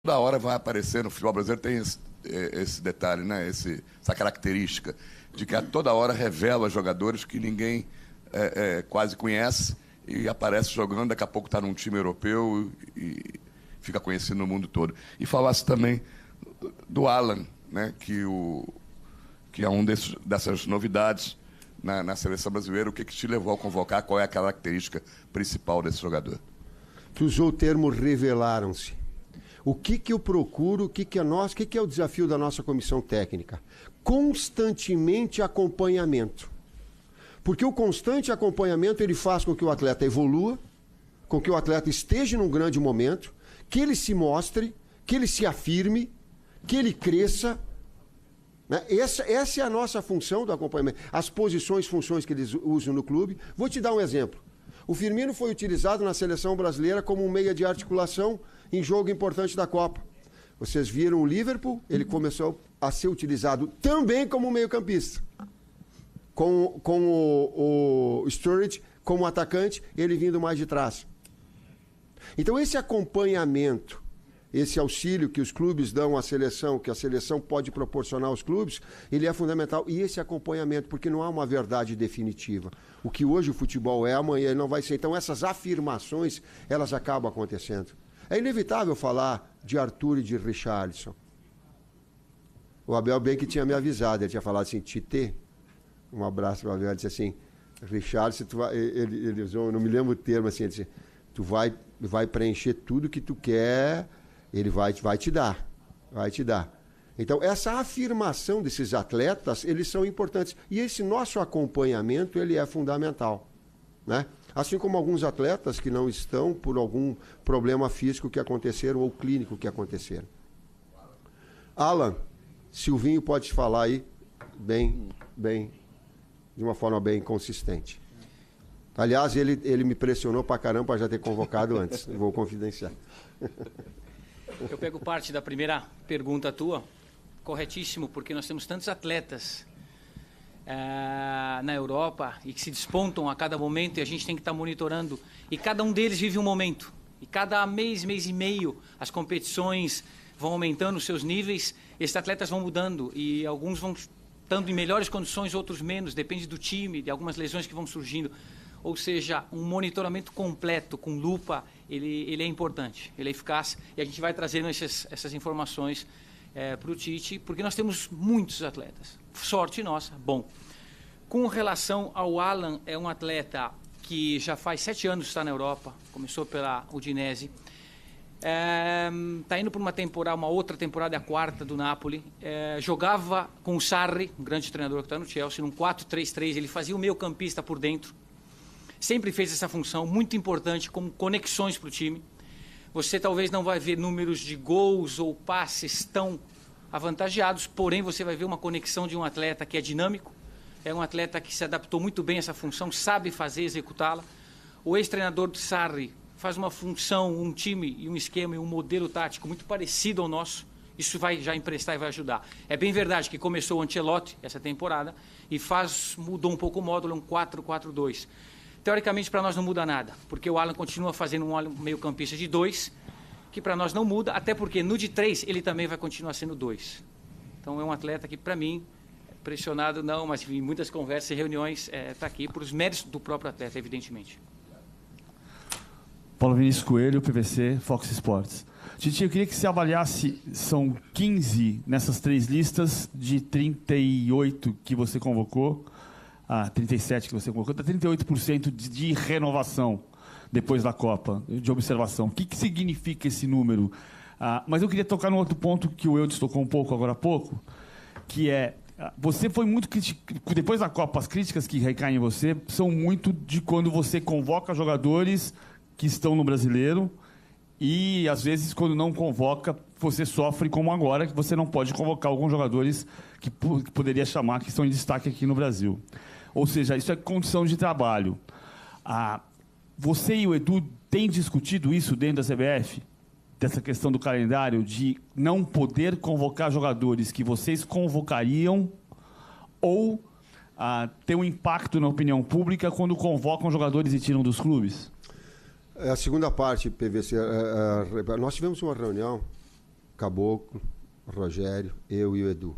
Toda hora vai aparecer no futebol brasileiro, tem esse detalhe, né? Essa característica de que a toda hora revela jogadores que ninguém quase conhece e aparece jogando, daqui a pouco está num time europeu e fica conhecido no mundo todo. E falasse também do Alan, né? Que é um dessas novidades na seleção brasileira. O que te levou a convocar? Qual é a característica principal desse jogador? Tu usou o termo revelaram-se. O que eu procuro, o que é o desafio da nossa comissão técnica? Constantemente acompanhamento. Porque o constante acompanhamento ele faz com que o atleta evolua, com que o atleta esteja num grande momento, que ele se mostre, que ele se afirme, que ele cresça. Né? Essa é a nossa função do acompanhamento. As posições, funções que eles usam no clube. Vou te dar um exemplo. O Firmino foi utilizado na seleção brasileira como um meia de articulação em jogo importante da Copa. Vocês viram o Liverpool, ele começou a ser utilizado também como meio-campista. Com o Sturridge como atacante, ele vindo mais de trás. Então esse acompanhamento, esse auxílio que os clubes dão à seleção, que a seleção pode proporcionar aos clubes, ele é fundamental. E esse acompanhamento, porque não há uma verdade definitiva. O que hoje o futebol é, amanhã ele não vai ser. Então essas afirmações, elas acabam acontecendo. É inevitável falar de Arthur e de Richarlison. O Abel bem que tinha me avisado, ele tinha falado assim, Tite, um abraço para o Abel, ele disse assim, Richarlison, ele usou, não me lembro o termo, assim, ele disse, tu vai preencher tudo que tu quer, ele vai te dar. Então, essa afirmação desses atletas, eles são importantes. E esse nosso acompanhamento, ele é fundamental, né? Assim como alguns atletas que não estão por algum problema físico que aconteceram ou clínico que aconteceram. Alan, Silvinho pode falar aí bem, de uma forma bem consistente. Aliás, ele me pressionou pra caramba para já ter convocado antes. Vou confidenciar. Eu pego parte da primeira pergunta tua, corretíssimo, porque nós temos tantos atletas na Europa e que se despontam a cada momento e a gente tem que estar monitorando. E cada um deles vive um momento. E cada mês e meio, as competições vão aumentando os seus níveis, esses atletas vão mudando e alguns vão estando em melhores condições, outros menos, depende do time, de algumas lesões que vão surgindo. Ou seja, um monitoramento completo, com lupa, ele é importante, ele é eficaz e a gente vai trazendo essas informações para o Tite, porque nós temos muitos atletas. Sorte nossa, bom. Com relação ao Alan, é um atleta que já faz 7 anos que está na Europa, começou pela Udinese, está indo por uma outra temporada, a 4ª do Napoli, jogava com o Sarri, um grande treinador que está no Chelsea, num 4-3-3, ele fazia o meio campista por dentro, sempre fez essa função muito importante como conexões para o time. Você talvez não vai ver números de gols ou passes tão avantajados, porém você vai ver uma conexão de um atleta que é dinâmico, é um atleta que se adaptou muito bem a essa função, sabe fazer, executá-la. O ex-treinador do Sarri faz uma função, um time e um esquema e um modelo tático muito parecido ao nosso. Isso vai já emprestar e vai ajudar. É bem verdade que começou o Ancelotti essa temporada e mudou um pouco o módulo, um 4-4-2. Teoricamente, para nós não muda nada, porque o Alan continua fazendo um meio-campista de 2, que para nós não muda, até porque no de 3 ele também vai continuar sendo 2. Então é um atleta que, para mim, pressionado não, mas em muitas conversas e reuniões está aqui por os méritos do próprio atleta, evidentemente. Paulo Vinícius Coelho, PVC, Fox Sports. Titi, eu queria que você avaliasse, são 15 nessas 3 listas de 38 que você convocou, 37 que você colocou, dá 38% de renovação depois da Copa, de observação. O que significa esse número? Mas eu queria tocar num outro ponto que o Eudes tocou um pouco agora há pouco, que você foi muito criticado, depois da Copa, as críticas que recaem em você são muito de quando você convoca jogadores que estão no Brasileiro e, às vezes, quando não convoca, você sofre como agora, que você não pode convocar alguns jogadores que poderia chamar, que estão em destaque aqui no Brasil. Ou seja, isso é condição de trabalho. Você e o Edu têm discutido isso dentro da CBF? Dessa questão do calendário, de não poder convocar jogadores que vocês convocariam ou ter um impacto na opinião pública quando convocam jogadores e tiram dos clubes? A segunda parte, PVC, nós tivemos uma reunião Caboclo, Rogério, eu e o Edu.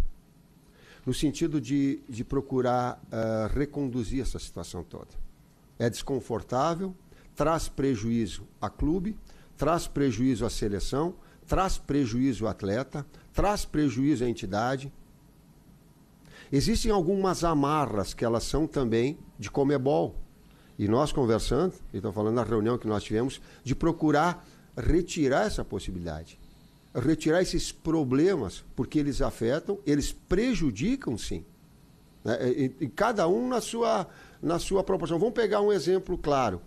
No sentido de procurar reconduzir essa situação toda. É desconfortável, traz prejuízo a clube, traz prejuízo à seleção, traz prejuízo ao atleta, traz prejuízo à entidade. Existem algumas amarras que elas são também de Conmebol. E nós conversando, estou falando na reunião que nós tivemos, de procurar retirar essa possibilidade. Retirar esses problemas, porque eles afetam, eles prejudicam, sim. E cada um na sua proporção. Vamos pegar um exemplo claro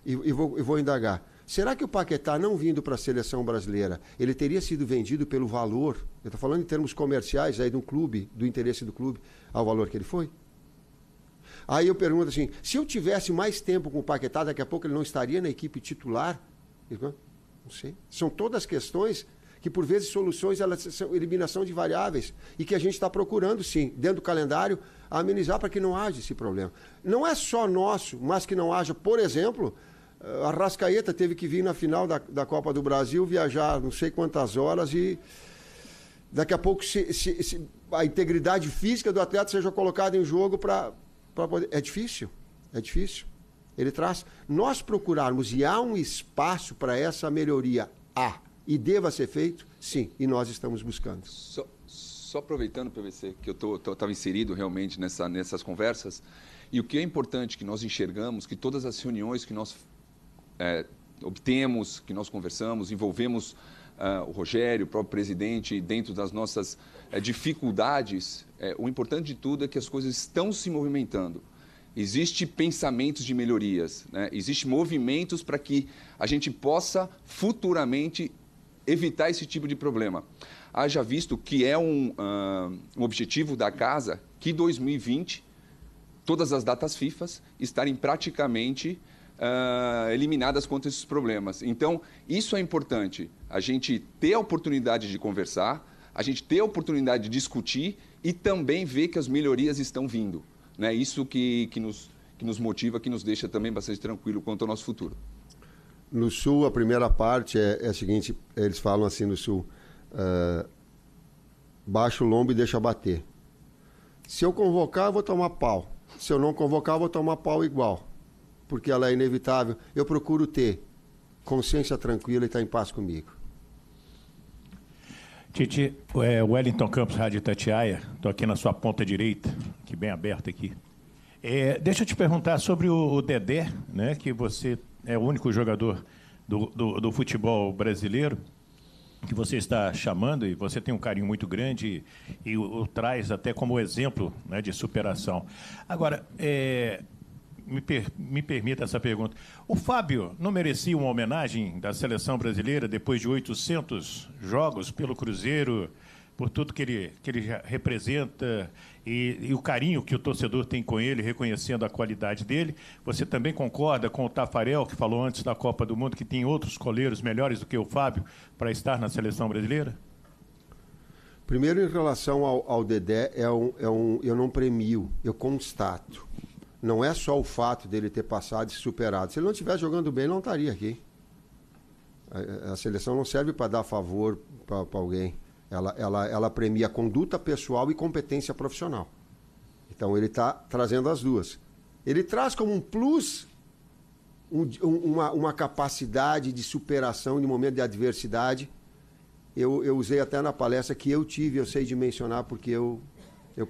e vou indagar. Será que o Paquetá, não vindo para a seleção brasileira, ele teria sido vendido pelo valor, eu estou falando em termos comerciais, aí de um clube, do interesse do clube, ao valor que ele foi? Aí eu pergunto assim, se eu tivesse mais tempo com o Paquetá, daqui a pouco ele não estaria na equipe titular? Não sei. São todas questões que, por vezes, soluções, elas são eliminação de variáveis e que a gente está procurando, sim, dentro do calendário, amenizar para que não haja esse problema. Não é só nosso, mas que não haja, por exemplo, a Arrascaeta teve que vir na final da Copa do Brasil, viajar não sei quantas horas e daqui a pouco a integridade física do atleta seja colocada em jogo para poder... É difícil. Ele traz... Nós procurarmos, e há um espaço para essa melhoria, e deva ser feito, sim, e nós estamos buscando. Só aproveitando, PVC, que eu estava inserido realmente nessas conversas, e o que é importante que nós enxergamos, que todas as reuniões que nós obtemos, que nós conversamos, envolvemos o Rogério, o próprio presidente, dentro das nossas dificuldades, o importante de tudo é que as coisas estão se movimentando. Existem pensamentos de melhorias, né? Existem movimentos para que a gente possa futuramente evitar esse tipo de problema. Haja visto que é um objetivo da casa que 2020, todas as datas FIFA estarem praticamente eliminadas contra esses problemas. Então, isso é importante, a gente ter a oportunidade de conversar, a gente ter a oportunidade de discutir e também ver que as melhorias estão vindo. Né? Isso que nos motiva, que nos deixa também bastante tranquilo quanto ao nosso futuro. No Sul, a primeira parte é a seguinte, eles falam assim no Sul, baixa o lombo e deixa bater. Se eu convocar, eu vou tomar pau. Se eu não convocar, eu vou tomar pau igual. Porque ela é inevitável. Eu procuro ter consciência tranquila e estar em paz comigo. Titi, Wellington Campos, Rádio Itatiaia, estou aqui na sua ponta direita, aqui bem aberta aqui. Deixa eu te perguntar sobre o Dedé, né, que você é o único jogador do futebol brasileiro que você está chamando, e você tem um carinho muito grande e o traz até como exemplo, né, de superação. Agora, me permita essa pergunta. O Fábio não merecia uma homenagem da seleção brasileira depois de 800 jogos pelo Cruzeiro, por tudo que ele representa e o carinho que o torcedor tem com ele, reconhecendo a qualidade dele? Você também concorda com o Tafarel, que falou antes da Copa do Mundo, que tem outros goleiros melhores do que o Fábio para estar na seleção brasileira? Primeiro, em relação ao Dedé, eu não premio, eu constato. Não é só o fato dele ter passado e superado. Se ele não estivesse jogando bem, ele não estaria aqui. A seleção não serve para dar favor para alguém. Ela premia conduta pessoal e competência profissional. Então, ele está trazendo as duas. Ele traz como um plus uma capacidade de superação de momento de adversidade. Eu usei até na palestra que eu tive, eu sei dimensionar, porque eu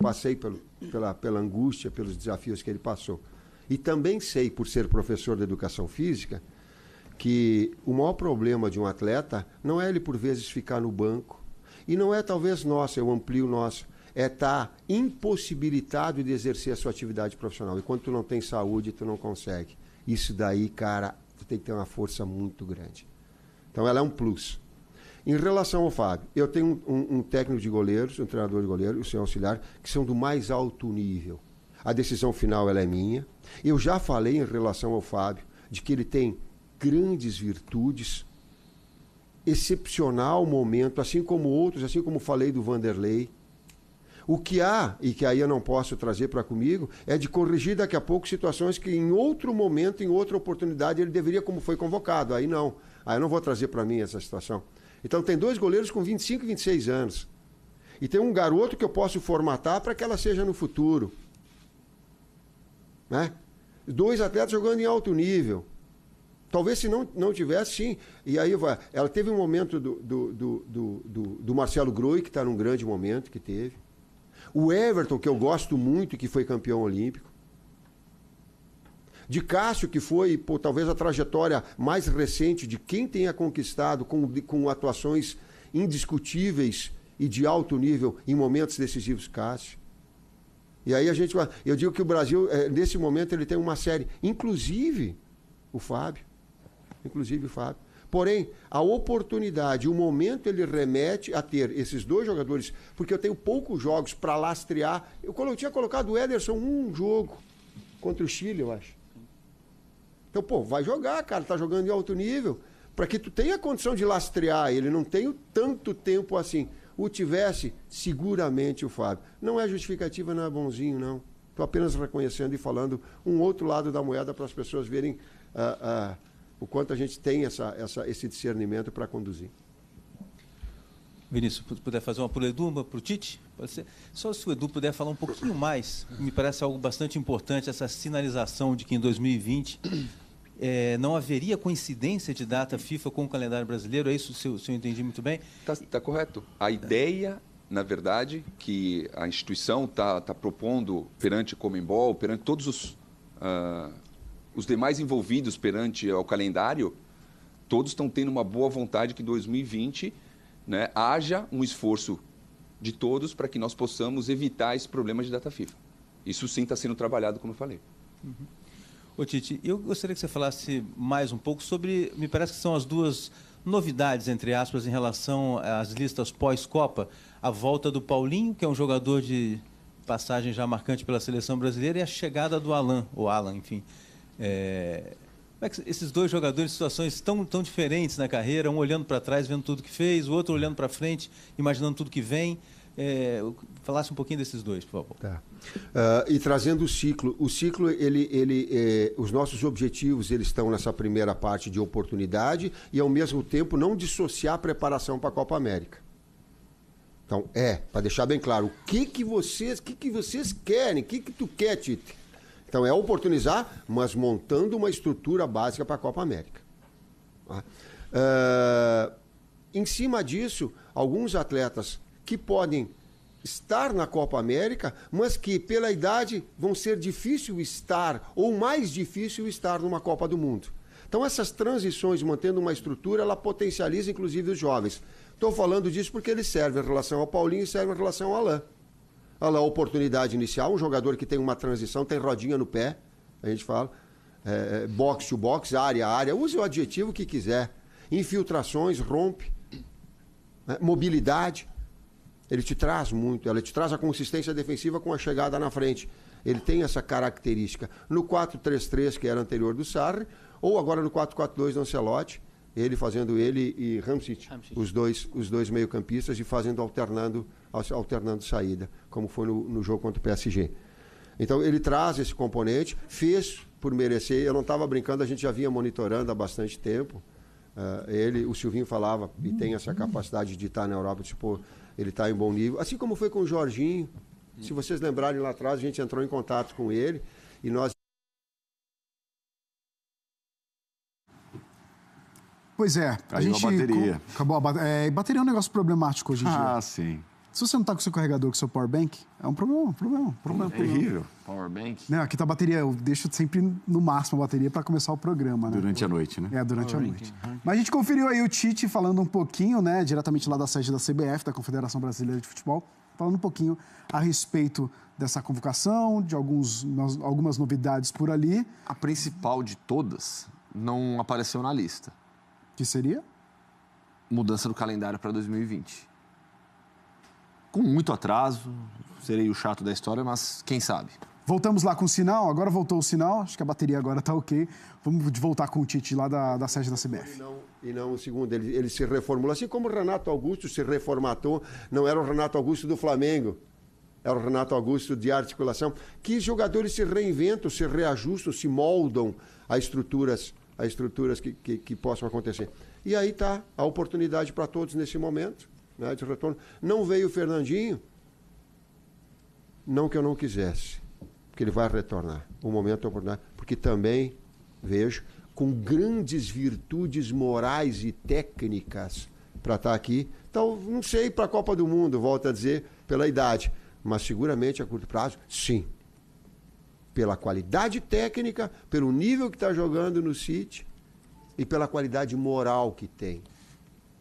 passei pela angústia, pelos desafios que ele passou. E também sei, por ser professor de educação física, que o maior problema de um atleta não é ele, por vezes, ficar no banco. E não é, talvez, nosso, eu amplio o nosso. É estar impossibilitado de exercer a sua atividade profissional. Enquanto tu não tem saúde, tu não consegue. Isso daí, cara, tu tem que ter uma força muito grande. Então, ela é um plus. Em relação ao Fábio, eu tenho um técnico de goleiros, um treinador de goleiros, o senhor auxiliar, que são do mais alto nível. A decisão final ela é minha. Eu já falei em relação ao Fábio, de que ele tem grandes virtudes, excepcional momento, assim como outros, assim como falei do Vanderlei. O que há, e que aí eu não posso trazer para comigo, é de corrigir daqui a pouco situações que em outro momento, em outra oportunidade, ele deveria, como foi convocado. Aí não. Aí eu não vou trazer para mim essa situação. Então tem 2 goleiros com 25 e 26 anos. E tem um garoto que eu posso formatar para que ela seja no futuro. Né? 2 atletas jogando em alto nível. Talvez se não tivesse, sim. E aí ela teve um momento do Marcelo Groi, que está num grande momento que teve. O Everton, que eu gosto muito, que foi campeão olímpico. De Cássio, que foi, talvez, a trajetória mais recente de quem tenha conquistado com atuações indiscutíveis e de alto nível em momentos decisivos, Cássio. E aí eu digo que o Brasil, nesse momento, ele tem uma série, inclusive o Fábio. Porém, a oportunidade, o momento, ele remete a ter esses 2 jogadores, porque eu tenho poucos jogos para lastrear. Eu tinha colocado o Ederson um jogo contra o Chile, eu acho. Então, vai jogar, cara, tá jogando em alto nível, para que tu tenha condição de lastrear ele, não tenho tanto tempo assim. O tivesse, seguramente o Fábio. Não é justificativa, não é bonzinho, não. Estou apenas reconhecendo e falando um outro lado da moeda para as pessoas verem o quanto a gente tem esse discernimento para conduzir. Vinícius, se puder fazer uma para o Edu, uma para o Tite? Pode ser. Só se o Edu puder falar um pouquinho mais, me parece algo bastante importante, essa sinalização de que em 2020 não haveria coincidência de data FIFA com o calendário brasileiro, é isso, se eu entendi muito bem? Está correto. A ideia, na verdade, que a instituição está propondo perante a Conmebol, perante todos os demais envolvidos perante ao calendário, todos estão tendo uma boa vontade que em 2020, né, haja um esforço de todos para que nós possamos evitar esse problema de data FIFA. Isso sim está sendo trabalhado, como eu falei. Ô Tite, eu gostaria que você falasse mais um pouco sobre, me parece que são as 2 novidades, entre aspas, em relação às listas pós-Copa, a volta do Paulinho, que é um jogador de passagem já marcante pela seleção brasileira, e a chegada do Alan, enfim. Como é que esses 2 jogadores em situações tão diferentes na carreira, um olhando para trás, vendo tudo que fez, o outro olhando para frente, imaginando tudo que vem. Falasse um pouquinho desses 2, por favor. Tá. E trazendo o ciclo, os nossos objetivos, eles estão nessa primeira parte de oportunidade e, ao mesmo tempo, não dissociar a preparação para a Copa América. Então, para deixar bem claro, o que vocês querem, o que tu quer, Tite? Então, é oportunizar, mas montando uma estrutura básica para a Copa América. Em cima disso, alguns atletas que podem estar na Copa América, mas que, pela idade, vão ser difícil estar, ou mais difícil estar numa Copa do Mundo. Então, essas transições, mantendo uma estrutura, ela potencializa, inclusive, os jovens. Estou falando disso porque ele serve em relação ao Paulinho e serve em relação ao Alain. Alain, oportunidade inicial, um jogador que tem uma transição, tem rodinha no pé, a gente fala, box to box, área a área, use o adjetivo que quiser. Infiltrações, rompe, mobilidade. Ele te traz muito, ela te traz a consistência defensiva com a chegada na frente. Ele tem essa característica. No 4-3-3, que era anterior do Sarri, ou agora no 4-4-2 do Ancelotti, ele e Hamsik, os dois meio-campistas, e alternando saída, como foi no jogo contra o PSG. Então, ele traz esse componente, fez por merecer. Eu não estava brincando, a gente já vinha monitorando há bastante tempo. O Silvinho falava, e tem essa capacidade de estar na Europa, tipo, ele está em bom nível. Assim como foi com o Jorginho. Se vocês lembrarem lá atrás, a gente entrou em contato com ele e nós... Pois é, a gente... bateria. Acabou a bateria. Bateria é um negócio problemático hoje em dia. Ah, sim. Se você não está com o seu carregador, com o seu power bank, é um problema. É terrível. Power bank. Né, aqui tá a bateria, eu deixo sempre no máximo a bateria para começar o programa, né? Durante a noite, né? Durante a noite. Mas a gente conferiu aí o Tite falando um pouquinho, né, diretamente lá da sede da CBF, da Confederação Brasileira de Futebol, falando um pouquinho a respeito dessa convocação, de algumas novidades por ali. A principal de todas não apareceu na lista. Que seria? Mudança do calendário para 2020. Com muito atraso, serei o chato da história, mas quem sabe? Voltamos lá com o sinal, agora voltou o sinal, acho que a bateria agora está ok. Vamos voltar com o Tite lá da sede da CBF. E não o segundo, ele se reformulou, assim como o Renato Augusto se reformatou, não era o Renato Augusto do Flamengo, era o Renato Augusto de articulação, que os jogadores se reinventam, se reajustam, se moldam a estruturas que possam acontecer. E aí está a oportunidade para todos nesse momento, né, de retorno. Não veio o Fernandinho, não que eu não quisesse, porque ele vai retornar. O momento é oportunidade, porque também vejo com grandes virtudes morais e técnicas para estar aqui. Então, não sei para a Copa do Mundo, volto a dizer, pela idade, mas seguramente a curto prazo, sim. Pela qualidade técnica, pelo nível que está jogando no City e pela qualidade moral que tem.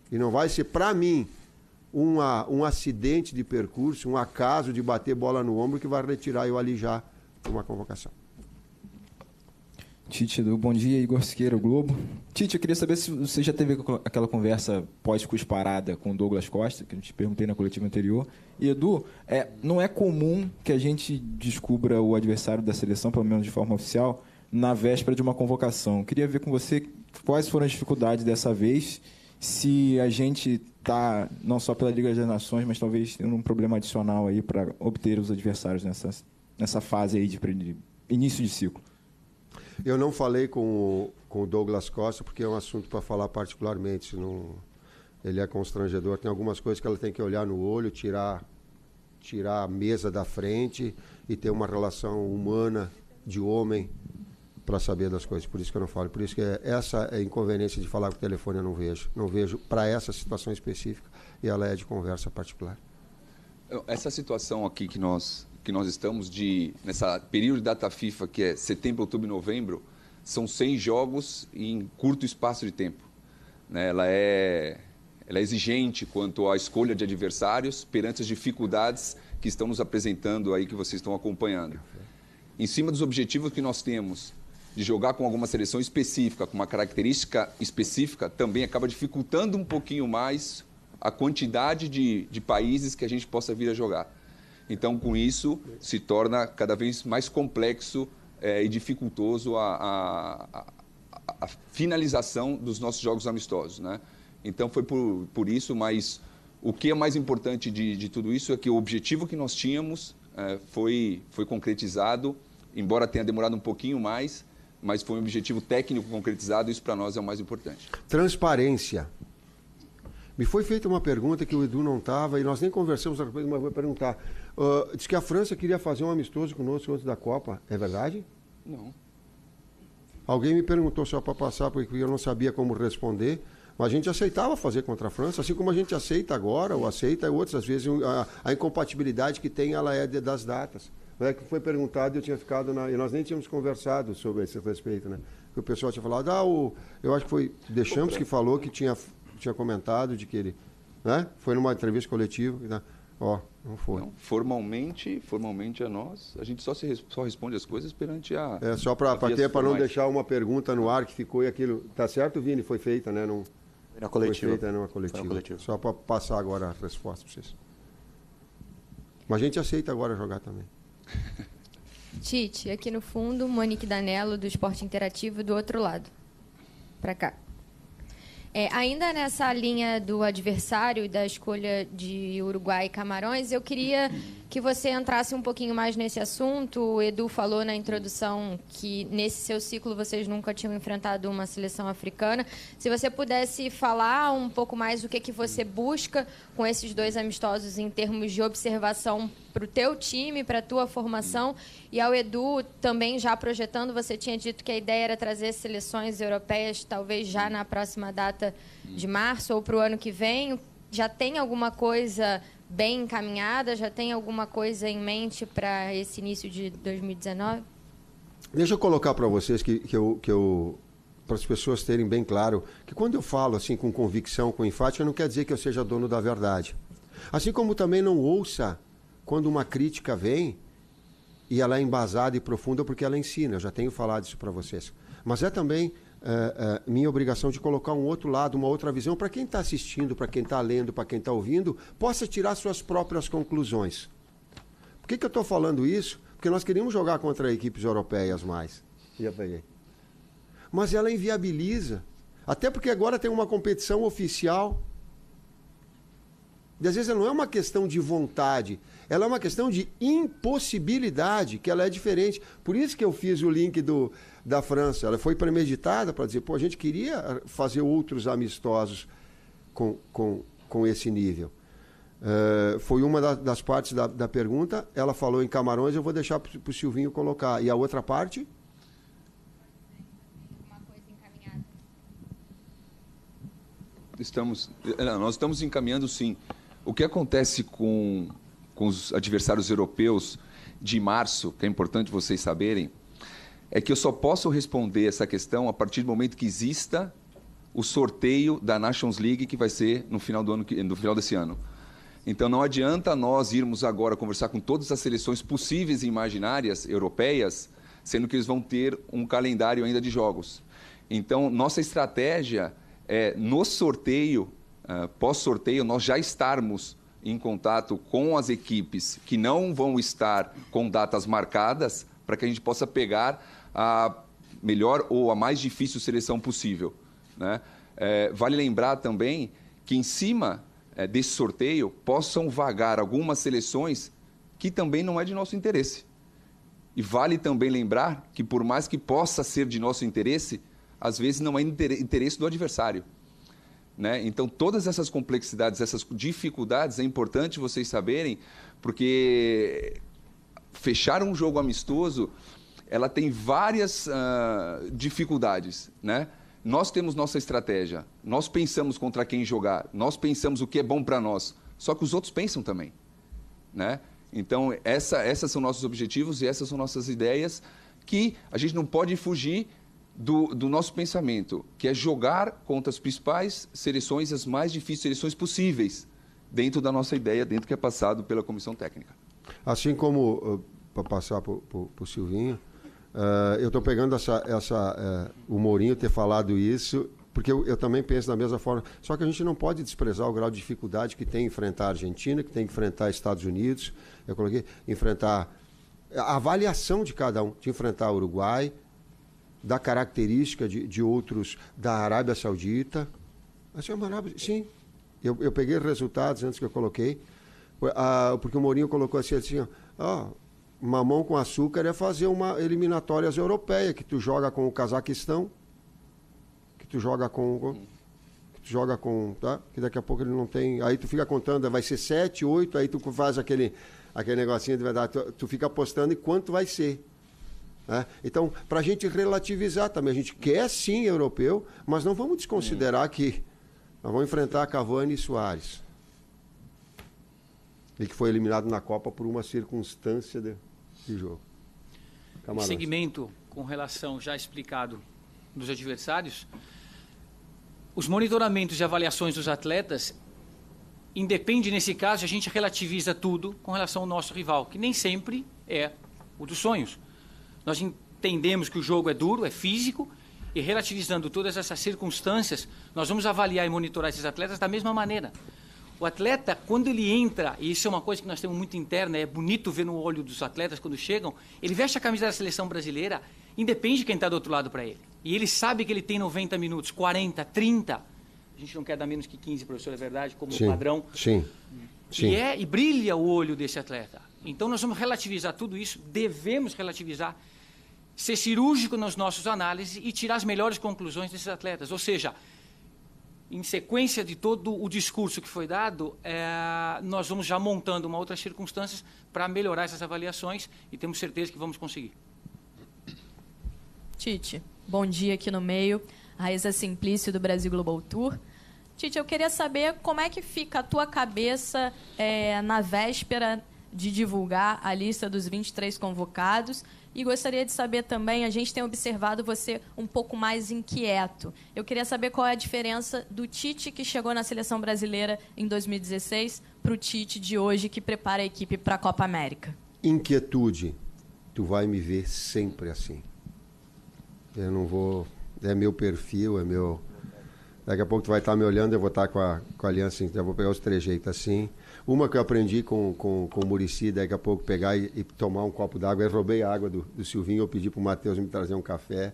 E não vai ser, para mim, um acidente de percurso, um acaso de bater bola no ombro que vai retirar eu ali já uma convocação. Tite, bom dia, Igor Siqueira, o Globo. Tite, eu queria saber se você já teve aquela conversa pós-cusparada com o Douglas Costa, que eu te perguntei na coletiva anterior. E, Edu, não é comum que a gente descubra o adversário da seleção, pelo menos de forma oficial, na véspera de uma convocação. Eu queria ver com você quais foram as dificuldades dessa vez, se a gente está, não só pela Liga das Nações, mas talvez tendo um problema adicional aí para obter os adversários nessa fase aí de início de ciclo. Eu não falei com o Douglas Costa, porque é um assunto para falar particularmente. Senão ele é constrangedor. Tem algumas coisas que ela tem que olhar no olho, tirar a mesa da frente e ter uma relação humana de homem para saber das coisas. Por isso que eu não falo. Por isso que essa é a inconveniência de falar por telefone, eu não vejo. Não vejo para essa situação específica e ela é de conversa particular. Essa situação aqui que nós estamos nessa período de data FIFA, que é setembro, outubro e novembro, são 100 jogos em curto espaço de tempo. Né? Ela é exigente quanto à escolha de adversários perante as dificuldades que estão nos apresentando aí, que vocês estão acompanhando. Em cima dos objetivos que nós temos de jogar com alguma seleção específica, com uma característica específica, também acaba dificultando um pouquinho mais a quantidade de países que a gente possa vir a jogar. Então, com isso, se torna cada vez mais complexo e dificultoso a finalização dos nossos jogos amistosos, né? Então, foi por isso, mas o que é mais importante de tudo isso é que o objetivo que nós tínhamos foi concretizado, embora tenha demorado um pouquinho mais, mas foi um objetivo técnico concretizado, e isso para nós é o mais importante. Transparência. Me foi feita uma pergunta que o Edu não estava e nós nem conversamos, mas vou perguntar. Diz que a França queria fazer um amistoso conosco antes da Copa. É verdade? Não. Alguém me perguntou só para passar, porque eu não sabia como responder, mas a gente aceitava fazer contra a França, assim como a gente aceita agora, ou aceita outras, às vezes a incompatibilidade que tem, ela é das datas. Que foi perguntado e eu tinha ficado e nós nem tínhamos conversado sobre esse respeito, né? Que o pessoal tinha falado, eu acho que foi Deschamps que falou que tinha comentado de que ele, né? Foi numa entrevista coletiva, né? Não foi. Não, formalmente a nós, a gente só responde as coisas perante a... Só para não deixar uma pergunta no ar que ficou e aquilo... Tá certo, Vini? Foi feita, né? Não, foi na coletiva. Foi feita numa coletiva. Só para passar agora a resposta para vocês. Mas a gente aceita agora jogar também. Tite, aqui no fundo, Monique Danello, do Esporte Interativo, do outro lado. Para cá. Ainda nessa linha do adversário e da escolha de Uruguai e Camarões, eu queria que você entrasse um pouquinho mais nesse assunto. O Edu falou na introdução que nesse seu ciclo vocês nunca tinham enfrentado uma seleção africana. Se você pudesse falar um pouco mais do que você busca com esses dois amistosos em termos de observação para o teu time, para a tua formação. E ao Edu, também já projetando, você tinha dito que a ideia era trazer seleções europeias, talvez já na próxima data de março ou para o ano que vem. Já tem alguma coisa bem encaminhada? Já tem alguma coisa em mente para esse início de 2019? Deixa eu colocar para vocês para as pessoas terem bem claro que quando eu falo assim com convicção, com enfática, não quer dizer que eu seja dono da verdade. Assim como também não ouça quando uma crítica vem e ela é embasada e profunda porque ela ensina. Eu já tenho falado isso para vocês. Mas é também minha obrigação de colocar um outro lado, uma outra visão, para quem está assistindo, para quem está lendo, para quem está ouvindo, possa tirar suas próprias conclusões. Por que eu estou falando isso? Porque nós queríamos jogar contra equipes europeias mais. Já peguei. Mas ela inviabiliza. Até porque agora tem uma competição oficial. E às vezes ela não é uma questão de vontade, ela é uma questão de impossibilidade, que ela é diferente. Por isso que eu fiz o link da França. Ela foi premeditada para dizer, pô, a gente queria fazer outros amistosos com esse nível. Foi uma das partes da pergunta. Ela falou em Camarões, eu vou deixar para o Silvinho colocar. E a outra parte? Uma coisa encaminhada. Nós estamos encaminhando, sim. O que acontece com os adversários europeus de março, que é importante vocês saberem, é que eu só posso responder essa questão a partir do momento que exista o sorteio da Nations League, que vai ser no final desse ano. Então, não adianta nós irmos agora conversar com todas as seleções possíveis e imaginárias europeias, sendo que eles vão ter um calendário ainda de jogos. Então, nossa estratégia é, no sorteio, pós-sorteio, nós já estarmos em contato com as equipes que não vão estar com datas marcadas, para que a gente possa pegar a melhor ou a mais difícil seleção possível, né? Vale lembrar também que em cima desse sorteio possam vagar algumas seleções que também não é de nosso interesse. E vale também lembrar que, por mais que possa ser de nosso interesse, às vezes não é interesse do adversário, né? Então, todas essas complexidades, essas dificuldades, é importante vocês saberem, porque fechar um jogo amistoso, ela tem várias dificuldades, né? Nós temos nossa estratégia, nós pensamos contra quem jogar, nós pensamos o que é bom para nós, só que os outros pensam também, né? Então, essas são nossos objetivos e essas são nossas ideias, que a gente não pode fugir do nosso pensamento, que é jogar contra as principais seleções, as mais difíceis seleções possíveis, dentro da nossa ideia, dentro do que é passado pela comissão técnica. Assim como, para passar para o Silvinho, eu estou pegando o Mourinho ter falado isso, porque eu também penso da mesma forma. Só que a gente não pode desprezar o grau de dificuldade que tem enfrentar a Argentina, que tem que enfrentar Estados Unidos, eu coloquei, enfrentar a avaliação de cada um, de enfrentar o Uruguai, da característica de outros, da Arábia Saudita. Sim, eu peguei resultados antes que eu coloquei, porque o Mourinho colocou assim, mamão com açúcar é fazer uma eliminatórias europeia, que tu joga com o Cazaquistão, que tu joga com, tá? Que daqui a pouco ele não tem, aí tu fica contando, vai ser 7, 8, aí tu faz aquele negocinho de verdade, tu fica apostando em quanto vai ser. Então, para a gente relativizar também, a gente quer sim europeu, mas não vamos desconsiderar que nós vamos enfrentar Cavani e Suárez, e que foi eliminado na Copa por uma circunstância de jogo. Em segmento, com relação já explicado dos adversários, os monitoramentos e avaliações dos atletas, independe nesse caso, a gente relativiza tudo com relação ao nosso rival, que nem sempre é o dos sonhos. Nós entendemos que o jogo é duro, é físico, e relativizando todas essas circunstâncias, nós vamos avaliar e monitorar esses atletas da mesma maneira. O atleta, quando ele entra, e isso é uma coisa que nós temos muito interna, é bonito ver no olho dos atletas quando chegam, ele veste a camisa da seleção brasileira, independe de quem está do outro lado para ele. E ele sabe que ele tem 90 minutos, 40, 30, a gente não quer dar menos que 15, professor, é verdade, como padrão. Sim. E brilha o olho desse atleta. Então, nós vamos relativizar tudo isso, devemos relativizar, ser cirúrgico nas nossas análises e tirar as melhores conclusões desses atletas. Ou seja, em sequência de todo o discurso que foi dado, nós vamos já montando uma outras circunstâncias para melhorar essas avaliações e temos certeza que vamos conseguir. Tite, bom dia aqui no meio. Raíssa Simplício, do Brasil Global Tour. Tite, eu queria saber como é que fica a tua cabeça na véspera de divulgar a lista dos 23 convocados. E gostaria de saber também, a gente tem observado você um pouco mais inquieto. Eu queria saber qual é a diferença do Tite que chegou na seleção brasileira em 2016 para o Tite de hoje que prepara a equipe para a Copa América. Inquietude. Tu vai me ver sempre assim. Eu não vou... É meu perfil, é meu... Daqui a pouco tu vai estar me olhando, eu vou estar com a aliança, eu vou pegar os trejeitos assim. Uma que eu aprendi com o Muricy, daqui a pouco pegar e tomar um copo d'água. Eu roubei a água do Silvinho, eu pedi para o Matheus me trazer um café.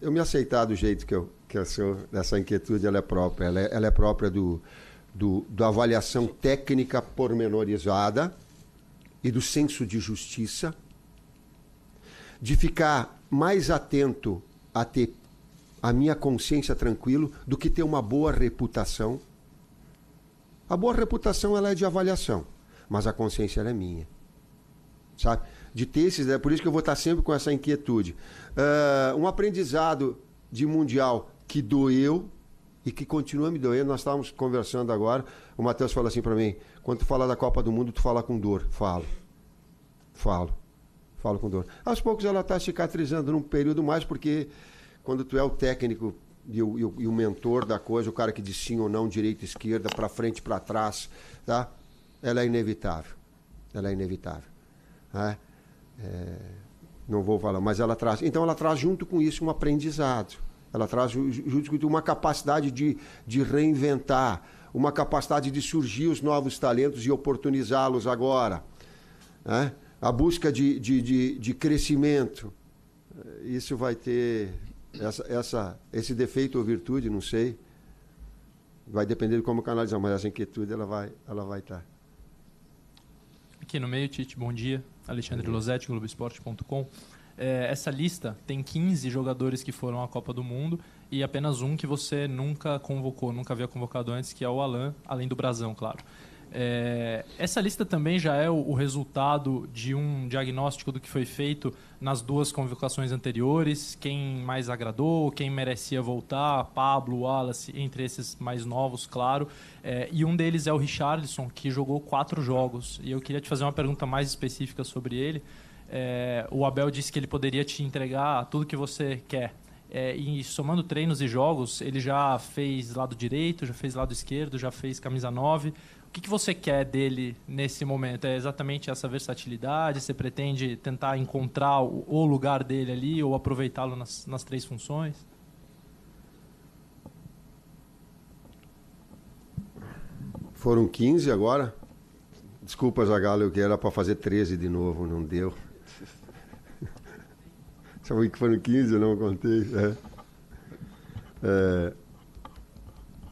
Eu me aceitar do jeito que eu sou, dessa inquietude, ela é própria. Ela é própria do da avaliação técnica pormenorizada e do senso de justiça, de ficar mais atento a ter a minha consciência tranquilo do que ter uma boa reputação. A boa reputação ela é de avaliação, mas a consciência ela é minha. Sabe? De ter esses, é por isso que eu vou estar sempre com essa inquietude. Um aprendizado de mundial que doeu e que continua me doendo. Nós estávamos conversando agora, o Matheus falou assim para mim, quando tu fala da Copa do Mundo, tu fala com dor. Falo com dor. Aos poucos ela está cicatrizando num período mais, porque quando tu é o técnico e o mentor da coisa, o cara que diz sim ou não, direita, esquerda, para frente, para trás, tá? Ela é inevitável. Não vou falar, mas ela traz. Então ela traz junto com isso um aprendizado. Ela traz junto com isso uma capacidade de reinventar, uma capacidade de surgir os novos talentos e oportunizá-los agora. Né? A busca de crescimento. Isso vai ter esse defeito ou virtude, não sei. Vai depender de como canalizar, mas essa inquietude ela vai estar. Aqui no meio, Tite, bom dia. Alexandre Losetti, Globoesporte.com. Essa lista tem 15 jogadores que foram à Copa do Mundo e apenas um que você nunca convocou, nunca havia convocado antes, que é o Alan, além do Brasão, claro. Essa lista também já é o resultado de um diagnóstico do que foi feito nas duas convocações anteriores, quem mais agradou, quem merecia voltar, Pablo, Wallace, entre esses mais novos, claro, e um deles é o Richarlison, que jogou 4 jogos, e eu queria te fazer uma pergunta mais específica sobre ele. O Abel disse que ele poderia te entregar tudo que você quer. E somando treinos e jogos, ele já fez lado direito, já fez lado esquerdo, já fez camisa 9. O que você quer dele nesse momento? É exatamente essa versatilidade? Você pretende tentar encontrar o lugar dele ali ou aproveitá-lo nas 3 funções? Foram 15 agora. Desculpa, Zagallo, eu que era para fazer 13 de novo, não deu. Sabe que foram 15, eu não contei.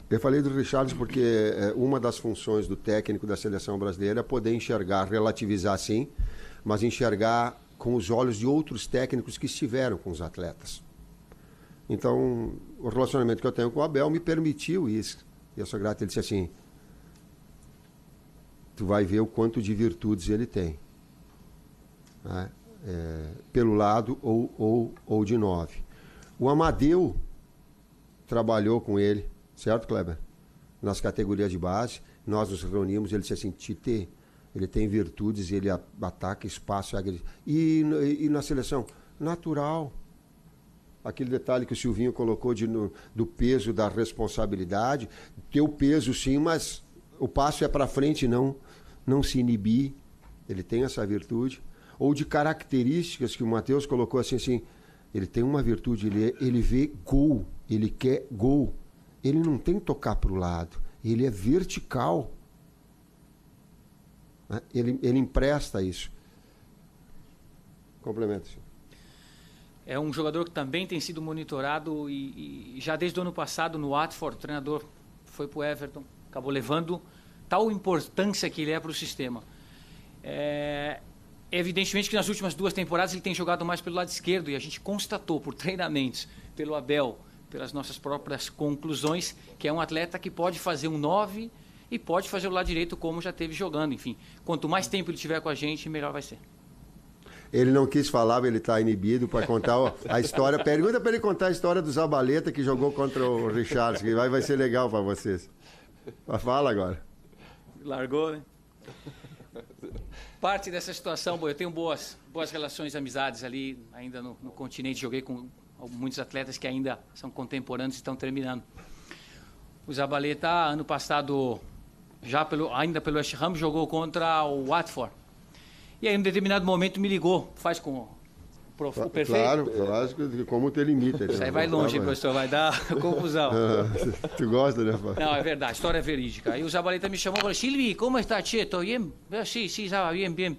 Eu falei do Richarlison porque uma das funções do técnico da seleção brasileira é poder enxergar, relativizar sim, mas enxergar com os olhos de outros técnicos que estiveram com os atletas. Então, o relacionamento que eu tenho com o Abel me permitiu isso. E eu sou grato, ele disse assim, tu vai ver o quanto de virtudes ele tem. Né? Pelo lado ou de 9. O Amadeu trabalhou com ele, certo, Kleber? Nas categorias de base, nós nos reunimos, ele disse assim, Tite, ele tem virtudes, ele ataca espaço, e na seleção, natural. Aquele detalhe que o Silvinho colocou do peso da responsabilidade, ter o peso sim, mas o passo é para frente, não se inibir, ele tem essa virtude. Ou de características que o Matheus colocou assim, ele tem uma virtude, ele vê gol, ele quer gol. Ele não tem que tocar para o lado, ele é vertical. Ele empresta isso. Complemento. É um jogador que também tem sido monitorado e já desde o ano passado no Watford, o treinador foi para o Everton, acabou levando tal importância que ele é para o sistema. Evidentemente que nas últimas 2 temporadas ele tem jogado mais pelo lado esquerdo e a gente constatou por treinamentos, pelo Abel, pelas nossas próprias conclusões, que é um atleta que pode fazer um 9 e pode fazer o lado direito como já teve jogando. Enfim, quanto mais tempo ele tiver com a gente, melhor vai ser. Ele não quis falar, ele está inibido para contar a história. Pergunta para ele contar a história do Zabaleta que jogou contra o Richarlison, que vai ser legal para vocês. Fala agora. Largou, né? Parte dessa situação, eu tenho boas relações, amizades ali, ainda no continente, joguei com muitos atletas que ainda são contemporâneos e estão terminando. O Zabaleta, ano passado, ainda pelo West Ham, jogou contra o Watford. E aí, em um determinado momento, me ligou, faz com o perfeito. Claro, como te limita. Isso aí vai longe, professor, vai dar confusão. Tu gosta, né, Fábio? Não, é verdade, história verídica. Aí o Zabaleta me chamou e falou, Silvi, ¿cómo está, che? ¿Todo bien? Sí, Zaba, bien.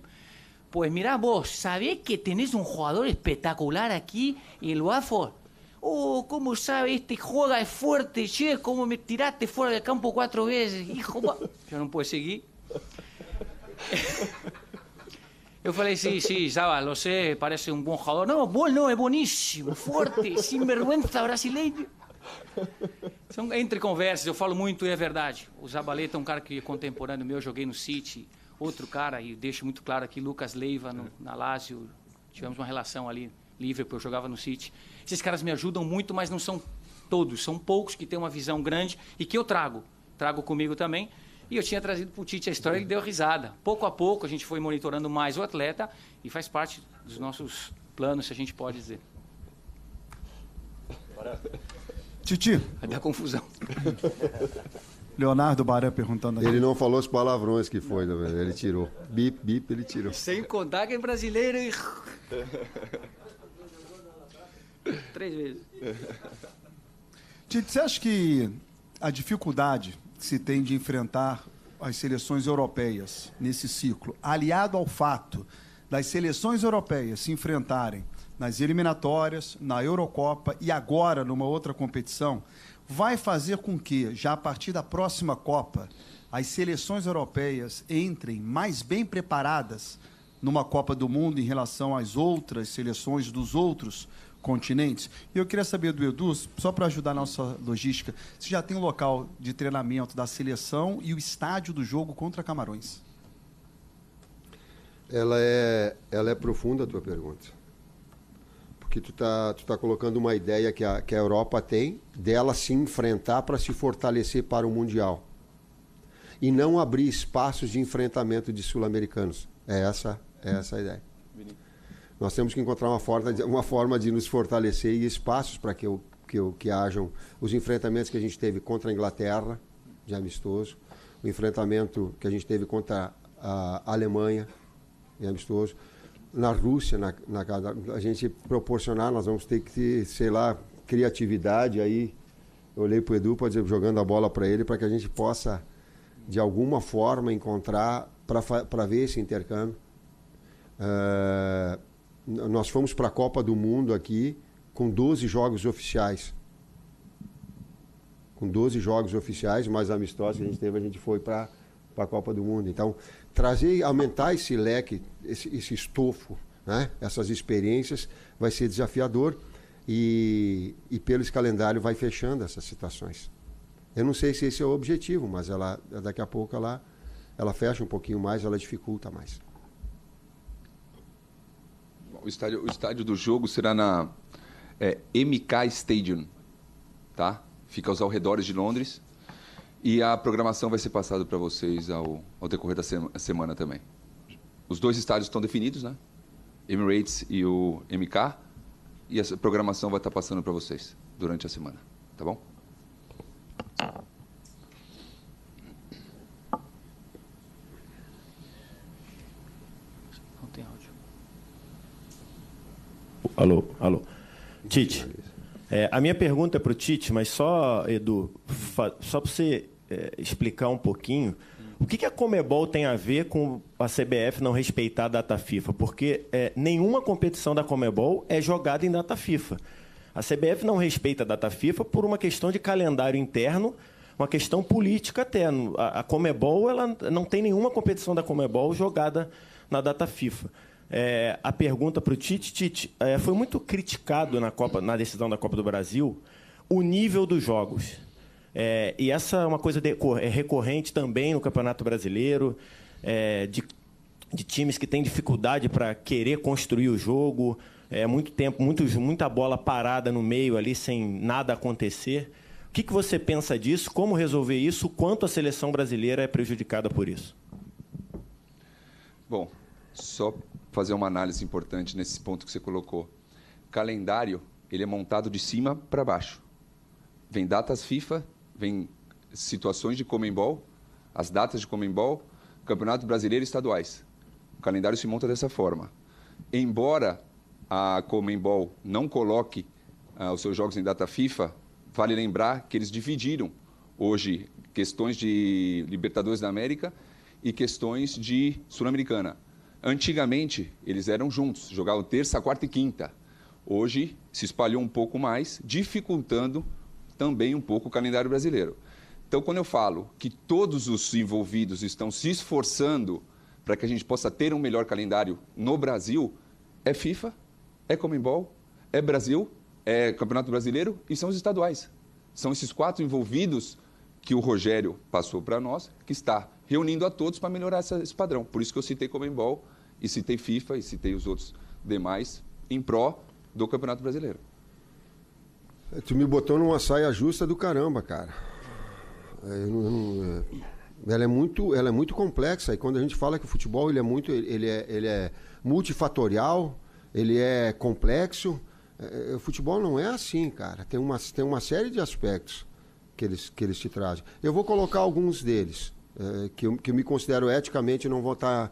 Pues mirá vos, ¿sabés que tenés un jugador espectacular aquí en el Watford? Oh, ¿cómo sabe? Este juega es fuerte, che, como me tiraste fuera del campo 4 veces. Hijo, eu não pude seguir. Eu falei, sí, Saba, lo sé, parece um bom jogador. Não, bom não, é boníssimo, forte, sinvergüenza brasileiro. São entre conversas, eu falo muito e é verdade. O Zabaleta é um cara que é contemporâneo meu, eu joguei no City. Outro cara, e deixo muito claro aqui, Lucas Leiva, na Lazio. Tivemos uma relação ali, Liverpool, eu jogava no City. Esses caras me ajudam muito, mas não são todos. São poucos que têm uma visão grande e que eu trago comigo também. E eu tinha trazido para o Tite a história, ele deu risada. Pouco a pouco a gente foi monitorando mais o atleta e faz parte dos nossos planos, se a gente pode dizer. Titi. Vai dar confusão. Leonardo Baré perguntando aqui. Ele não falou os palavrões que foi, ele tirou. Bip, bip, ele tirou. Sem contar que é brasileiro e... 3 vezes. Tite, você acha que a dificuldade que se tem de enfrentar as seleções europeias nesse ciclo, aliado ao fato das seleções europeias se enfrentarem nas eliminatórias, na Eurocopa e agora numa outra competição, vai fazer com que, já a partir da próxima Copa, as seleções europeias entrem mais bem preparadas numa Copa do Mundo em relação às outras seleções dos outros continentes? E eu queria saber do Edu, só para ajudar a nossa logística, se já tem um local de treinamento da seleção e o estádio do jogo contra Camarões. Ela é profunda a tua pergunta. Porque tu tá colocando uma ideia que a Europa tem dela se enfrentar para se fortalecer para o Mundial. E não abrir espaços de enfrentamento de sul-americanos. É essa a ideia. Nós temos que encontrar uma forma de nos fortalecer e espaços para que hajam os enfrentamentos que a gente teve contra a Inglaterra, de amistoso, o enfrentamento que a gente teve contra a Alemanha, de amistoso, na Rússia, a gente proporcionar, nós vamos ter que ter, sei lá, criatividade aí. Eu olhei para o Edu, pode dizer, jogando a bola para ele, para que a gente possa, de alguma forma, encontrar, para ver esse intercâmbio. Nós fomos para a Copa do Mundo aqui com 12 jogos oficiais. Com 12 jogos oficiais, mais amistosos que a gente teve, a gente foi para a Copa do Mundo. Então, aumentar esse leque, esse estofo, né? Essas experiências, vai ser desafiador e pelo calendário vai fechando essas situações. Eu não sei se esse é o objetivo, mas daqui a pouco ela fecha um pouquinho mais, ela dificulta mais. O estádio do jogo será na MK Stadium, tá? Fica aos arredores de Londres. E a programação vai ser passada para vocês ao decorrer da semana também. Os 2 estádios estão definidos, né? Emirates e o MK. E essa programação vai estar passando para vocês durante a semana, tá bom? Não tem áudio. Alô. Tite, a minha pergunta é para o Tite, mas só, Edu, só para você explicar um pouquinho, o que a Conmebol tem a ver com a CBF não respeitar a data FIFA? Porque nenhuma competição da Conmebol é jogada em data FIFA. A CBF não respeita a data FIFA por uma questão de calendário interno, uma questão política até. A Conmebol, ela não tem nenhuma competição da Conmebol jogada na data FIFA. A pergunta para o Tite, foi muito criticado na decisão da Copa do Brasil o nível dos jogos. E essa é uma coisa recorrente também no Campeonato Brasileiro, de times que têm dificuldade para querer construir o jogo, muito tempo, muita bola parada no meio ali sem nada acontecer. O que você pensa disso? Como resolver isso? Quanto a seleção brasileira é prejudicada por isso? Bom, só fazer uma análise importante nesse ponto que você colocou. Calendário, ele é montado de cima para baixo. Vem datas FIFA, vem situações de Conmebol, as datas de Conmebol, Campeonato Brasileiro e estaduais. O calendário se monta dessa forma. Embora a Conmebol não coloque os seus jogos em data FIFA, vale lembrar que eles dividiram hoje questões de Libertadores da América e questões de Sul-Americana. Antigamente, eles eram juntos, jogavam terça, quarta e quinta. Hoje se espalhou um pouco mais, dificultando também um pouco o calendário brasileiro. Então, quando eu falo que todos os envolvidos estão se esforçando para que a gente possa ter um melhor calendário no Brasil, é FIFA, é Conmebol, é Brasil, é Campeonato Brasileiro e são os estaduais. São esses 4 envolvidos que o Rogério passou para nós, que está reunindo a todos para melhorar esse padrão. Por isso que eu citei Conmebol e citei FIFA e citei os outros demais em pró do Campeonato Brasileiro. Tu me botou numa saia justa do caramba, cara. Ela é muito complexa, e quando a gente fala que o futebol ele é multifatorial, ele é complexo, o futebol não é assim, cara. Tem uma série de aspectos que eles te trazem. Eu vou colocar alguns deles, que eu me considero eticamente, não vou estar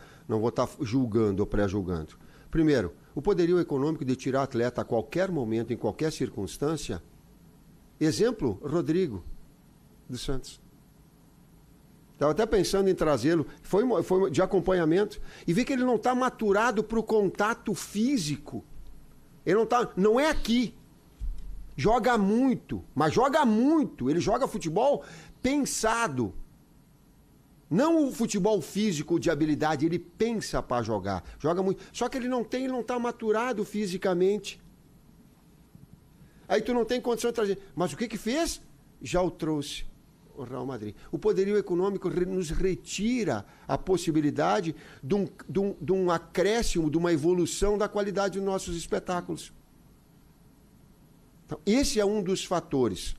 julgando ou pré-julgando. Primeiro, o poderio econômico de tirar atleta a qualquer momento, em qualquer circunstância. Exemplo, Rodrigo dos Santos. Estava até pensando em trazê-lo, foi de acompanhamento, e ver que ele não está maturado para o contato físico. Ele não é aqui. Joga muito, mas joga muito. Ele joga futebol pensado. Não o futebol físico de habilidade, ele pensa para jogar. Joga muito. Só que ele não está maturado fisicamente. Aí tu não tem condição de trazer. Mas o que fez? Já o trouxe. O Real Madrid. O poderio econômico nos retira a possibilidade de um acréscimo, de uma evolução da qualidade dos nossos espetáculos. Então, esse é um dos fatores.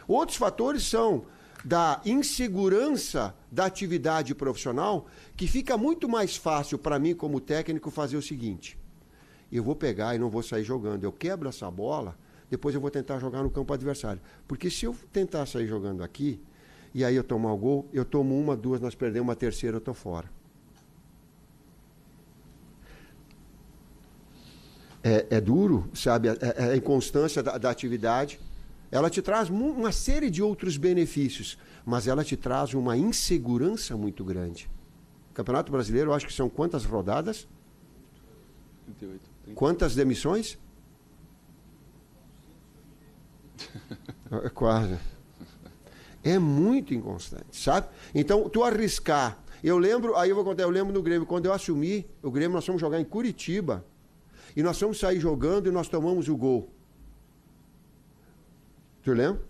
Outros fatores são da insegurança da atividade profissional, que fica muito mais fácil para mim, como técnico, fazer o seguinte: eu vou pegar e não vou sair jogando, eu quebro essa bola, depois eu vou tentar jogar no campo adversário. Porque se eu tentar sair jogando aqui, e aí eu tomar o gol, eu tomo uma, duas, nós perdemos uma terceira, eu estou fora. É duro, sabe? A inconstância da atividade. Ela te traz uma série de outros benefícios, mas ela te traz uma insegurança muito grande. Campeonato Brasileiro, eu acho que são quantas rodadas? 38. Quantas demissões? Quase. É muito inconstante, sabe? Então, tu arriscar. Eu lembro no Grêmio, quando eu assumi o Grêmio, nós fomos jogar em Curitiba, e nós fomos sair jogando e nós tomamos o gol. Tu lembra?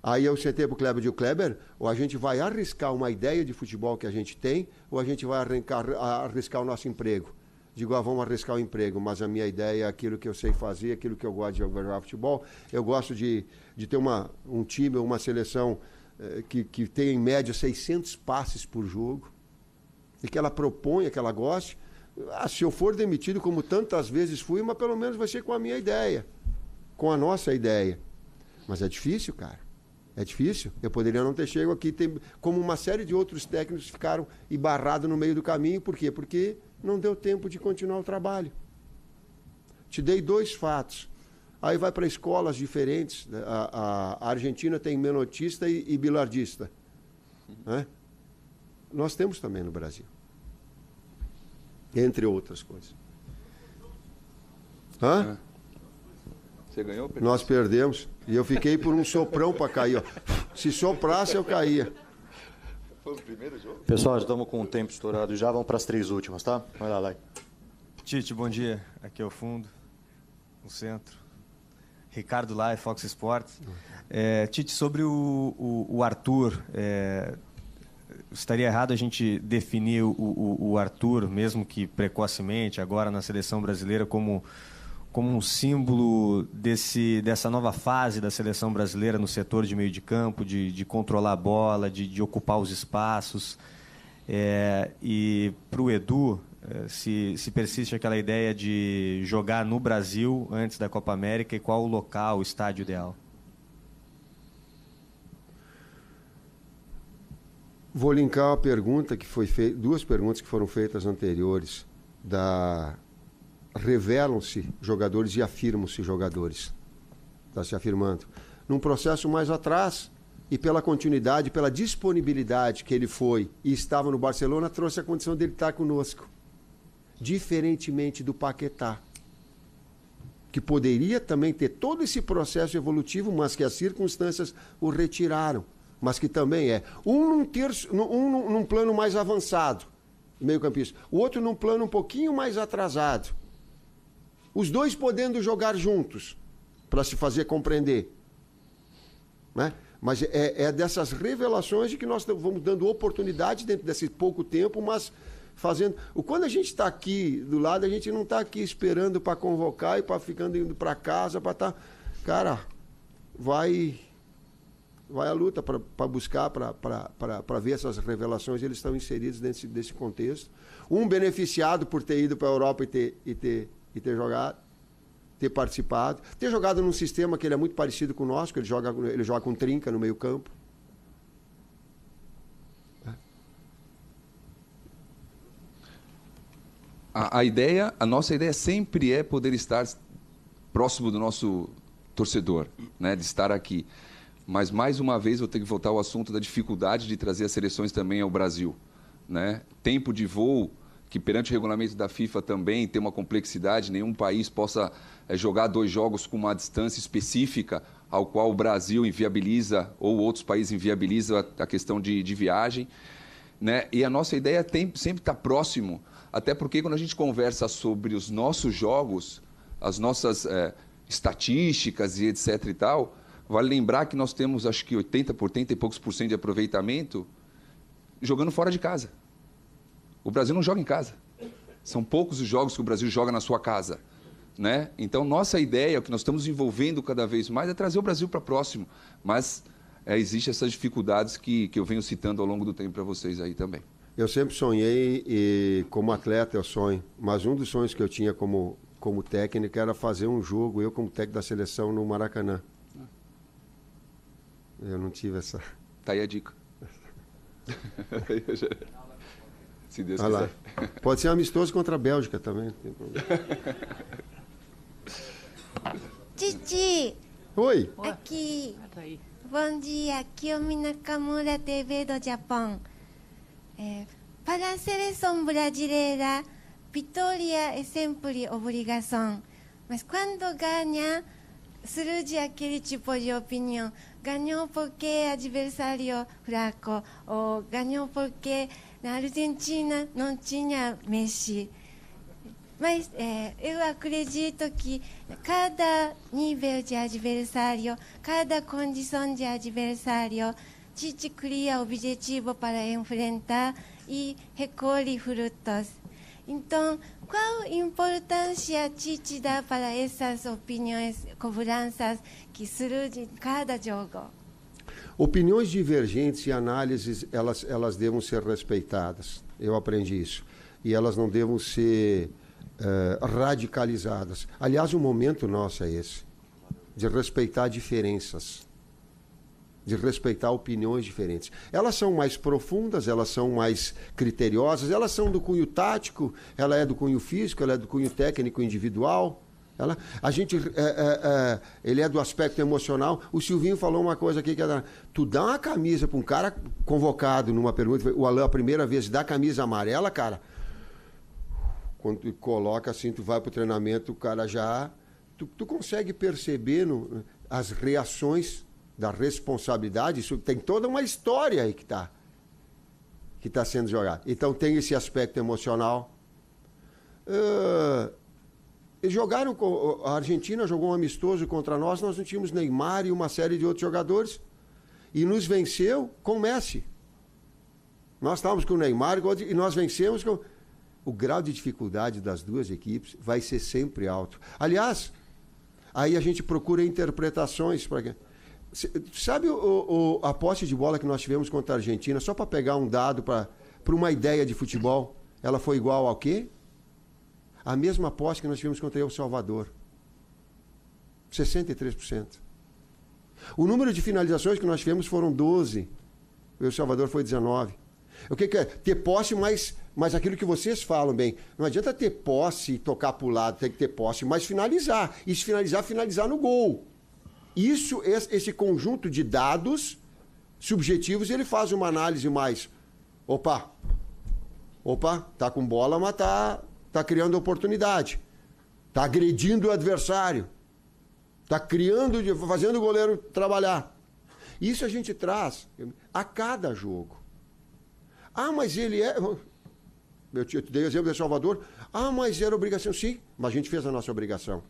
Aí eu sentei pro Kleber e disse: Kleber, ou a gente vai arriscar uma ideia de futebol que a gente tem, ou a gente vai arriscar o nosso emprego. Digo, vamos arriscar o emprego, mas a minha ideia é aquilo que eu sei fazer, aquilo que eu gosto de jogar futebol. Eu gosto de ter um time, uma seleção que tenha em média 600 passes por jogo, e que ela proponha, que ela goste. Se eu for demitido, como tantas vezes fui, mas pelo menos vai ser com a minha ideia, com a nossa ideia. Mas é difícil, cara. É difícil. Eu poderia não ter chegado aqui, como uma série de outros técnicos ficaram embarrados no meio do caminho. Por quê? Porque não deu tempo de continuar o trabalho. Te dei 2 fatos. Aí vai para escolas diferentes. A Argentina tem menotista e bilardista. Né? Nós temos também no Brasil. Entre outras coisas. Hã? Você ganhou? Perdeu? Nós perdemos. E eu fiquei por um soprão para cair. Ó. Se soprasse, eu caía. Foi o primeiro jogo? Pessoal, já estamos com o tempo estourado. Já vamos para as 3 últimas, tá? Vai lá, Lai. Tite, bom dia. Aqui é o fundo, no centro. Ricardo Lai, Fox Sports. Tite, sobre o Arthur, estaria errado a gente definir o Arthur, mesmo que precocemente, agora na seleção brasileira, como um símbolo dessa nova fase da seleção brasileira no setor de meio de campo, de controlar a bola, de ocupar os espaços. E para o Edu, se persiste aquela ideia de jogar no Brasil antes da Copa América, e qual o local, o estádio ideal? Vou linkar uma pergunta que foi feita, 2 perguntas que foram feitas anteriores, revelam-se jogadores e afirmam-se jogadores. Está se afirmando. Num processo mais atrás, e pela continuidade, pela disponibilidade que ele foi e estava no Barcelona, trouxe a condição dele estar conosco. Diferentemente do Paquetá, que poderia também ter todo esse processo evolutivo, mas que as circunstâncias o retiraram. Mas que também é num plano mais avançado, meio-campista, o outro num plano um pouquinho mais atrasado. Os dois podendo jogar juntos, para se fazer compreender. Né? Mas é dessas revelações de que nós vamos dando oportunidade dentro desse pouco tempo, mas fazendo... Quando a gente está aqui do lado, a gente não está aqui esperando para convocar e para ficando indo para casa, para estar... Cara, vai a luta para buscar, para ver essas revelações, eles estão inseridos desse contexto. Um beneficiado por ter ido para a Europa e ter jogado, ter participado, ter jogado num sistema que ele é muito parecido com o nosso, que ele joga com trinca no meio campo. A nossa ideia sempre é poder estar próximo do nosso torcedor, né, de estar aqui. Mas, mais uma vez, vou ter que voltar ao assunto da dificuldade de trazer as seleções também ao Brasil. Né? Tempo de voo, que perante o regulamento da FIFA também tem uma complexidade, nenhum país possa jogar 2 jogos com uma distância específica, ao qual o Brasil inviabiliza, ou outros países inviabilizam a questão de viagem. Né? E a nossa ideia é sempre estar próximo, até porque quando a gente conversa sobre os nossos jogos, as nossas estatísticas e etc. e tal, vale lembrar que nós temos, acho que 80 e poucos por cento de aproveitamento jogando fora de casa. O Brasil não joga em casa. São poucos os jogos que o Brasil joga na sua casa. Né? Então, nossa ideia, o que nós estamos envolvendo cada vez mais, é trazer o Brasil para próximo. Mas existem essas dificuldades que eu venho citando ao longo do tempo para vocês aí também. Eu sempre sonhei, e como atleta eu sonho, mas um dos sonhos que eu tinha como técnico era fazer um jogo, eu como técnico da seleção, no Maracanã. Eu não tive essa... Tá aí a dica. Se Deus quiser. Lá. Pode ser amistoso contra a Bélgica também. Não tem problema. Titi! Oi! Aqui. Bom dia, Kiyomi Nakamura, TV do Japão. Para a seleção brasileira, vitória é sempre obrigação. Mas quando ganha, surge aquele tipo de opinião. Ganhou porque adversário fraco, ou ganhou porque na Argentina não tinha Messi. Mas eu acredito que cada nível de adversário, cada condição de adversário, Tite cria objetivo para enfrentar e recolhe frutos. Então, qual a importância Tite dá para essas opiniões, cobranças que surgem em cada jogo? Opiniões divergentes e análises, elas devam ser respeitadas. Eu aprendi isso. E elas não devam ser radicalizadas. Aliás, o momento nosso é esse, de respeitar diferenças, de respeitar opiniões diferentes. Elas são mais profundas, elas são mais criteriosas, elas são do cunho tático, ela é do cunho físico, ela é do cunho técnico individual. Ele é do aspecto emocional. O Silvinho falou uma coisa aqui, que é tu dá uma camisa para um cara convocado numa pergunta, o Alain, a primeira vez, dá camisa amarela, cara, quando tu coloca assim, tu vai pro treinamento, o cara já... Tu consegue perceber as reações da responsabilidade. Isso tem toda uma história aí que tá sendo jogada. Então tem esse aspecto emocional. Eles jogaram, a Argentina jogou um amistoso contra nós não tínhamos Neymar e uma série de outros jogadores, e nos venceu com Messi. Nós estávamos com o Neymar e nós vencemos com... O grau de dificuldade das duas equipes vai ser sempre alto. Aliás, aí a gente procura interpretações para... Sabe a posse de bola que nós tivemos contra a Argentina, só para pegar um dado para uma ideia de futebol, ela foi igual ao quê? A mesma posse que nós tivemos contra El Salvador. 63%. O número de finalizações que nós tivemos foram 12. O El Salvador foi 19. O que é? Ter posse, mas aquilo que vocês falam bem. Não adianta ter posse e tocar para o lado, tem que ter posse, mas finalizar. E se finalizar no gol. Isso, esse conjunto de dados subjetivos, ele faz uma análise mais... Opa, tá com bola, mas tá criando oportunidade. Está agredindo o adversário. Está fazendo o goleiro trabalhar. Isso a gente traz a cada jogo. Ah, mas ele é... Eu te dei o exemplo de Salvador. Ah, mas era obrigação. Sim, mas a gente fez a nossa obrigação.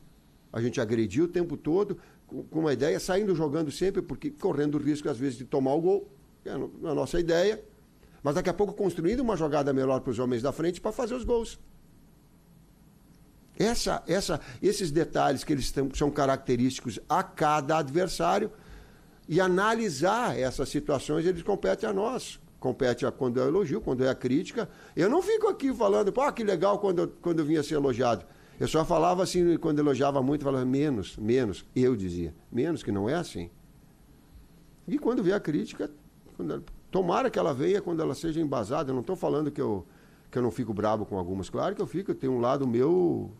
A gente agrediu o tempo todo, com uma ideia, saindo jogando sempre, porque correndo o risco, às vezes, de tomar o gol. É a nossa ideia. Mas daqui a pouco construindo uma jogada melhor para os homens da frente para fazer os gols. Esses detalhes que eles são característicos a cada adversário, e analisar essas situações, eles competem a nós. Compete a quando é elogio, quando é a crítica. Eu não fico aqui falando, pô, que legal quando eu vinha ser elogiado. Eu só falava assim, quando elogiava muito, falava menos. Eu dizia, menos, que não é assim. E quando vem a crítica, tomara que ela venha quando ela seja embasada. Eu não estou falando que eu não fico bravo com algumas. Claro que eu fico, eu tenho um lado meu,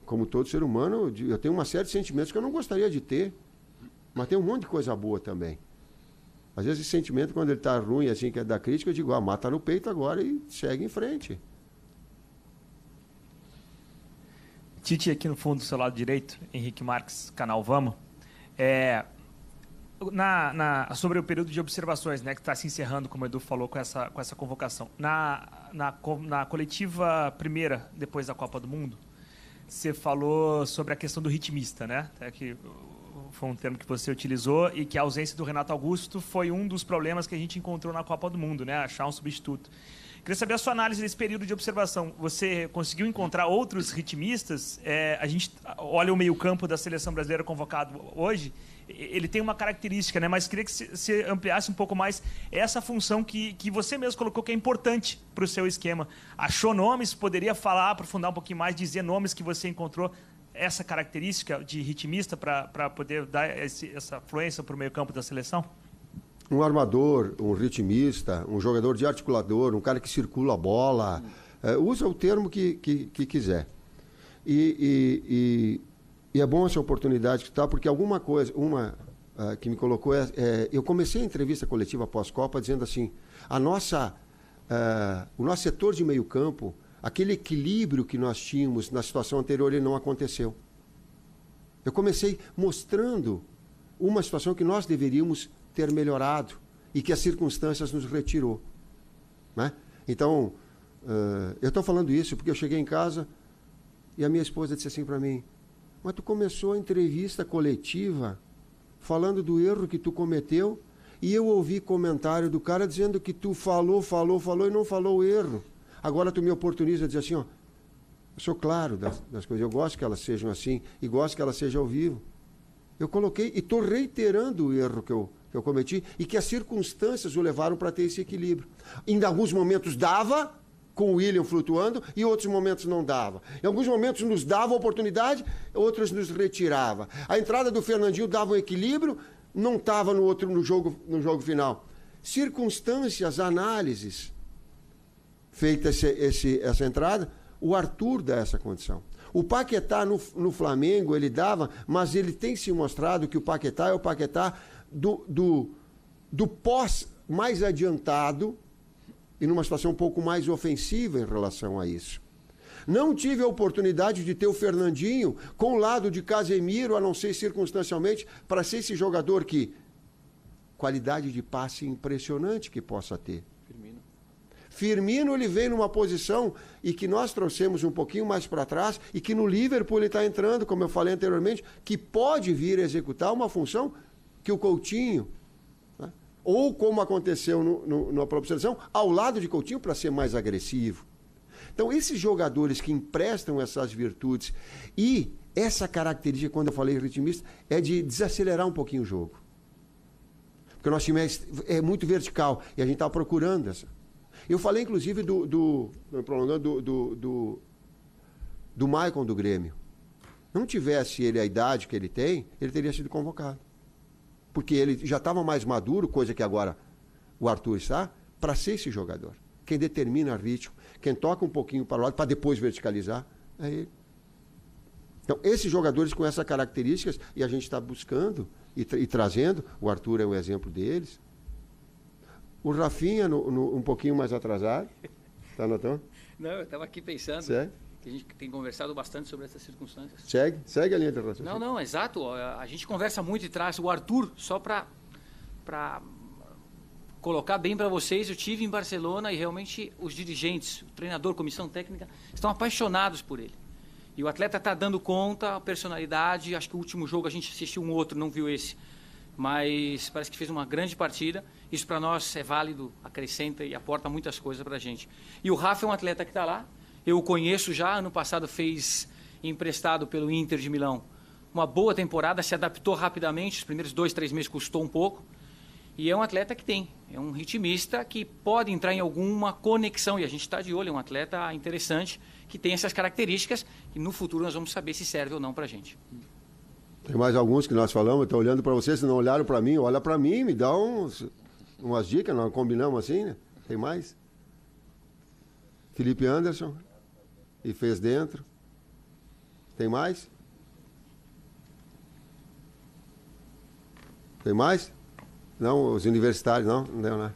como todo ser humano, eu tenho uma série de sentimentos que eu não gostaria de ter. Mas tem um monte de coisa boa também. Às vezes esse sentimento, quando ele está ruim, assim, que é da crítica, eu digo, mata no peito agora e segue em frente. Tite, aqui no fundo do seu lado direito, Henrique Marques, canal Vamos. Sobre o período de observações, né, que está se encerrando, como o Edu falou, com essa convocação. Na coletiva primeira, depois da Copa do Mundo, você falou sobre a questão do ritmista, né? Até que foi um termo que você utilizou, e que a ausência do Renato Augusto foi um dos problemas que a gente encontrou na Copa do Mundo, né? Achar um substituto. Queria saber a sua análise desse período de observação. Você conseguiu encontrar outros ritmistas? A gente olha o meio-campo da seleção brasileira convocado hoje, ele tem uma característica, né? Mas queria que você ampliasse um pouco mais essa função que você mesmo colocou que é importante para o seu esquema. Achou nomes? Poderia falar, aprofundar um pouquinho mais, dizer nomes que você encontrou essa característica de ritmista para poder dar essa fluência para o meio-campo da seleção? Um armador, um ritmista, um jogador de articulador, um cara que circula a bola, usa o termo que quiser. E é bom essa oportunidade que está, porque alguma coisa, que me colocou eu comecei a entrevista coletiva pós-Copa dizendo assim, o nosso setor de meio-campo, aquele equilíbrio que nós tínhamos na situação anterior, ele não aconteceu. Eu comecei mostrando uma situação que nós deveríamos ter melhorado e que as circunstâncias nos retirou, né? Então, eu estou falando isso porque eu cheguei em casa e a minha esposa disse assim para mim, mas tu começou a entrevista coletiva falando do erro que tu cometeu e eu ouvi comentário do cara dizendo que tu falou e não falou o erro. Agora tu me oportuniza a dizer assim, ó, eu sou claro das coisas, eu gosto que elas sejam assim e gosto que elas sejam ao vivo. Eu coloquei e estou reiterando o erro que eu cometi e que as circunstâncias o levaram para ter esse equilíbrio. Em alguns momentos dava, com o William flutuando, e outros momentos não dava. Em alguns momentos nos dava a oportunidade, outros nos retirava. A entrada do Fernandinho dava um equilíbrio, não estava no jogo final. Circunstâncias, análises, feita essa entrada, o Arthur dá essa condição. O Paquetá no Flamengo, ele dava, mas ele tem se mostrado que o Paquetá é o Paquetá do pós mais adiantado e numa situação um pouco mais ofensiva em relação a isso. Não tive a oportunidade de ter o Fernandinho com o lado de Casemiro, a não ser circunstancialmente, para ser esse jogador que... qualidade de passe impressionante que possa ter. Firmino, ele vem numa posição e que nós trouxemos um pouquinho mais para trás e que no Liverpool ele está entrando, como eu falei anteriormente, que pode vir a executar uma função que o Coutinho, né? Ou como aconteceu na própria seleção, ao lado de Coutinho para ser mais agressivo. Então, esses jogadores que emprestam essas virtudes e essa característica, quando eu falei ritmista, é de desacelerar um pouquinho o jogo. Porque o nosso time é muito vertical e a gente está procurando essa. Eu falei, inclusive, do Maicon do Grêmio. Não tivesse ele a idade que ele tem, ele teria sido convocado. Porque ele já estava mais maduro, coisa que agora o Arthur está, para ser esse jogador. Quem determina ritmo, quem toca um pouquinho para o lado, para depois verticalizar, é ele. Então, esses jogadores com essas características, e a gente está buscando e trazendo, o Arthur é um exemplo deles. O Rafinha, um pouquinho mais atrasado. Está anotando? Não, eu estava aqui pensando. Certo? A gente tem conversado bastante sobre essas circunstâncias. Segue a linha de raciocínio. Não, exato. A gente conversa muito e traz o Arthur, só para colocar bem para vocês, eu tive em Barcelona e realmente os dirigentes, o treinador, comissão técnica, estão apaixonados por ele. E o atleta está dando conta, a personalidade, acho que o último jogo a gente assistiu um outro, não viu esse, mas parece que fez uma grande partida. Isso para nós é válido, acrescenta e aporta muitas coisas para a gente. E o Rafa é um atleta que está lá, eu o conheço já, ano passado fez emprestado pelo Inter de Milão uma boa temporada, se adaptou rapidamente, os primeiros 2-3 meses custou um pouco, e é um atleta que é um ritmista que pode entrar em alguma conexão, e a gente está de olho, é um atleta interessante, que tem essas características, e no futuro nós vamos saber se serve ou não para a gente. Tem mais alguns que nós falamos, eu estou olhando para vocês, se não olharam para mim, olha para mim, me dá umas dicas, nós combinamos assim, né? Tem mais? Felipe Anderson, e fez dentro. Tem mais? Tem mais? Não, os universitários, não? Não deu, né?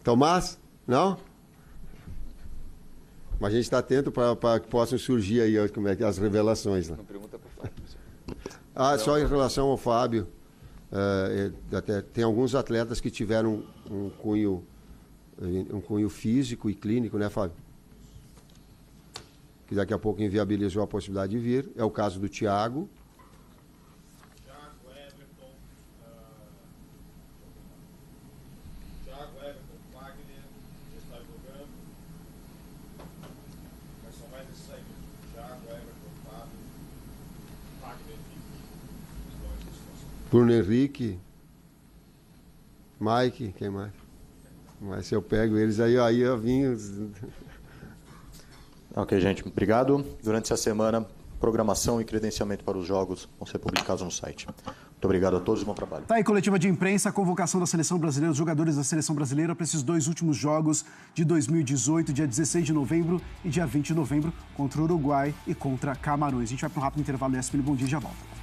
Tomás? Não? Mas a gente está atento para que possam surgir aí como é que as revelações. Né? Uma pergunta para o Fábio. Só em relação ao Fábio, até, tem alguns atletas que tiveram um cunho físico e clínico, né, Fábio? Que daqui a pouco inviabilizou a possibilidade de vir. É o caso do Thiago. Bruno Henrique, Mike, quem mais? Mas se eu pego eles, aí eu vim... Ok, gente, obrigado. Durante essa semana, programação e credenciamento para os jogos vão ser publicados no site. Muito obrigado a todos e bom trabalho. Tá aí, coletiva de imprensa, a convocação da Seleção Brasileira, os jogadores da Seleção Brasileira para esses 2 últimos jogos de 2018, dia 16 de novembro e dia 20 de novembro, contra o Uruguai e contra Camarões. A gente vai para um rápido intervalo do ESPN Bom Dia e já volta.